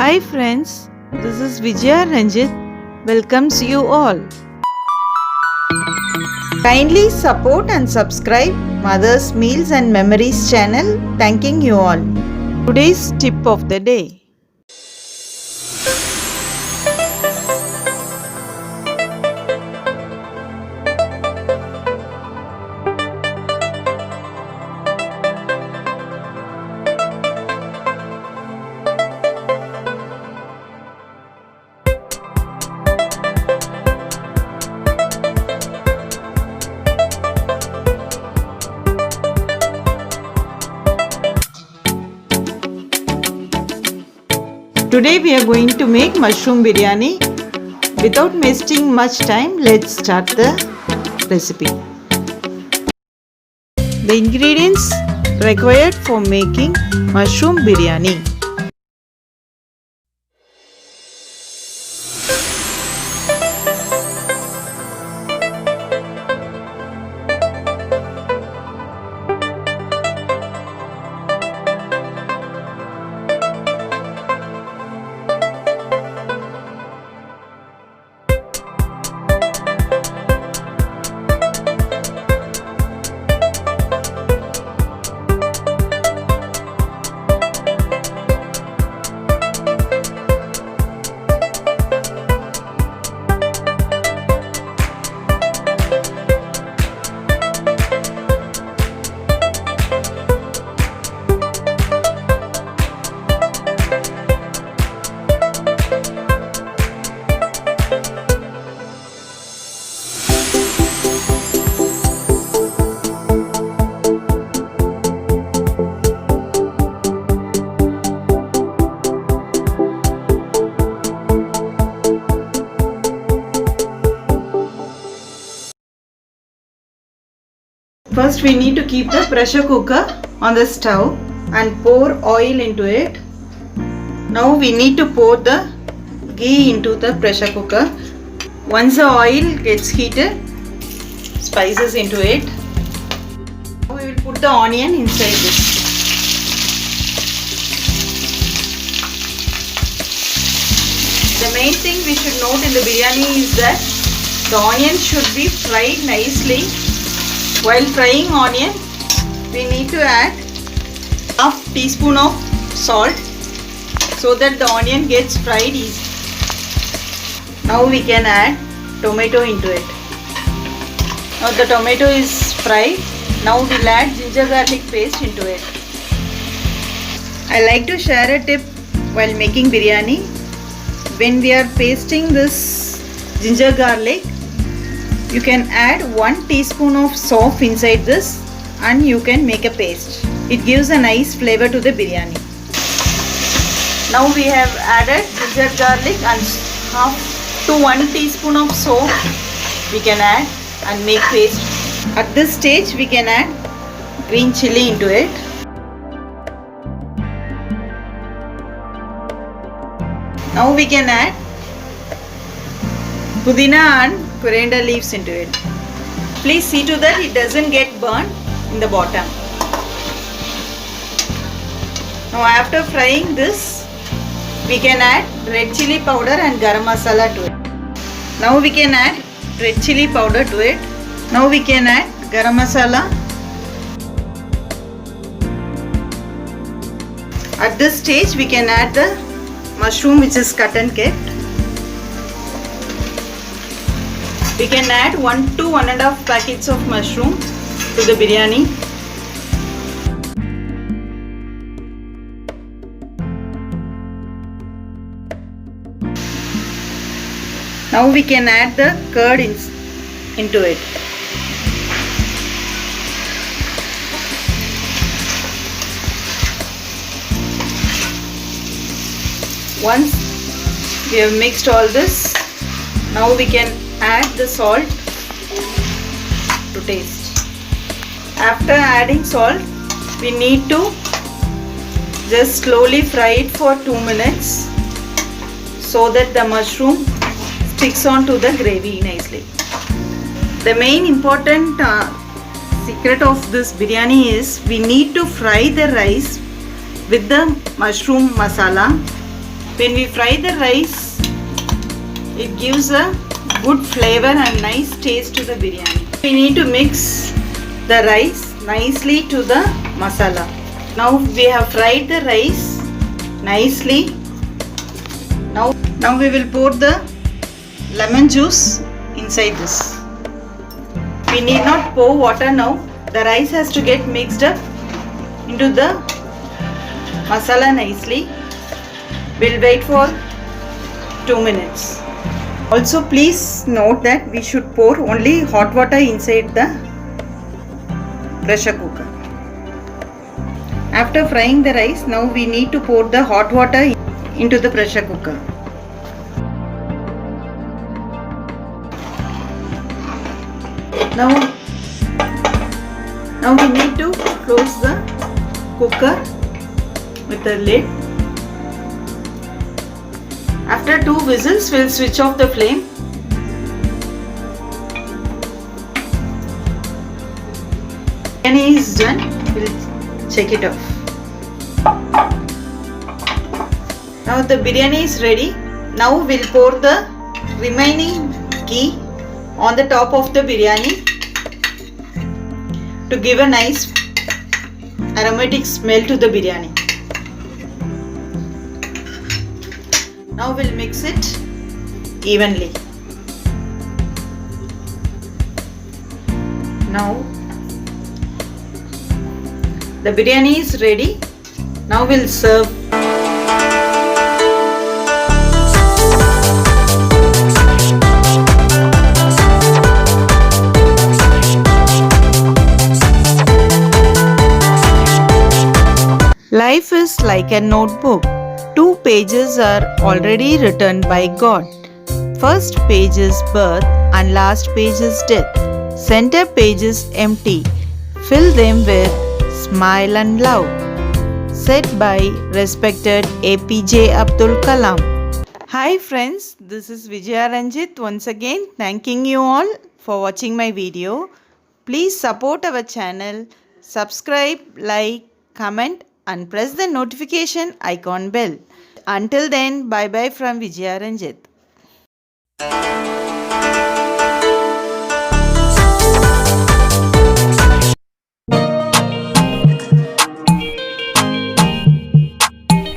Hi friends, this is Vijaya Ranjit. Welcomes you all. Kindly support and subscribe Mother's Meals and Memories channel. Thanking you all. Today's tip of the day. Today we are going to make mushroom biryani. Without wasting much time, let's start the recipe. The ingredients required for making mushroom biryani. First we need to keep the pressure cooker on the stove and pour oil into it. Now we need to pour the ghee into the pressure cooker. Once the oil gets heated, spices into it. Now we will put the onion inside this. The main thing we should note in the biryani is that the onion should be fried nicely. While frying onion, we need to add half teaspoon of salt so that the onion gets fried easy. Now we can add tomato into it. Now the tomato is fried. Now we'll add ginger garlic paste into it. I like to share a tip while making biryani. When we are pasting this ginger garlic, you can add 1 teaspoon of soap inside this and you can make a paste. It gives a nice flavor to the biryani. Now we have added ginger garlic and half to 1 teaspoon of soap we can add and make paste. At this stage we can add green chilli into it. Now we can add pudina and coriander leaves into it. Please see to that it doesn't get burnt in the bottom. Now after frying this, we can add red chili powder and garam masala to it. Now we can add red chili powder to it. Now we can add garam masala. At this stage we can add the mushroom which is cut and kept. We can add 1 to 1.5 packets of mushroom to the biryani. Now we can add the curd into it. Once we have mixed all this, now we can add the salt to taste. After adding salt, we need to just slowly fry it for 2 minutes so that the mushroom sticks onto the gravy nicely. The main important secret of this biryani is we need to fry the rice with the mushroom masala When we fry the rice, it gives a good flavor and nice taste to the biryani. We need to mix the rice nicely to the masala. Now we have fried the rice nicely. Now we will pour the lemon juice inside this. We need not pour water now. The rice has to get mixed up into the masala nicely. We'll wait for 2 minutes. Also please note that we should pour only hot water inside the pressure cooker. After frying the rice, now we need to pour the hot water into the pressure cooker. Now we need to close the cooker with the lid. After 2 whistles, we'll switch off the flame. Biryani is done. We'll check it off. Now the biryani is ready. Now we'll pour the remaining ghee on the top of the biryani to give a nice aromatic smell to the biryani. Now we'll mix it evenly. Now the biryani is ready. Now we'll serve. Life is like a notebook. 2 pages are already written by God. First page is birth and last page is death. Center page is empty. Fill them with smile and love. Said by respected APJ Abdul Kalam. Hi friends, this is Vijaya Ranjit once again thanking you all for watching my video. Please support our channel, subscribe, like, comment and press the notification icon bell. Until then, bye bye from Vijaya Ranjit.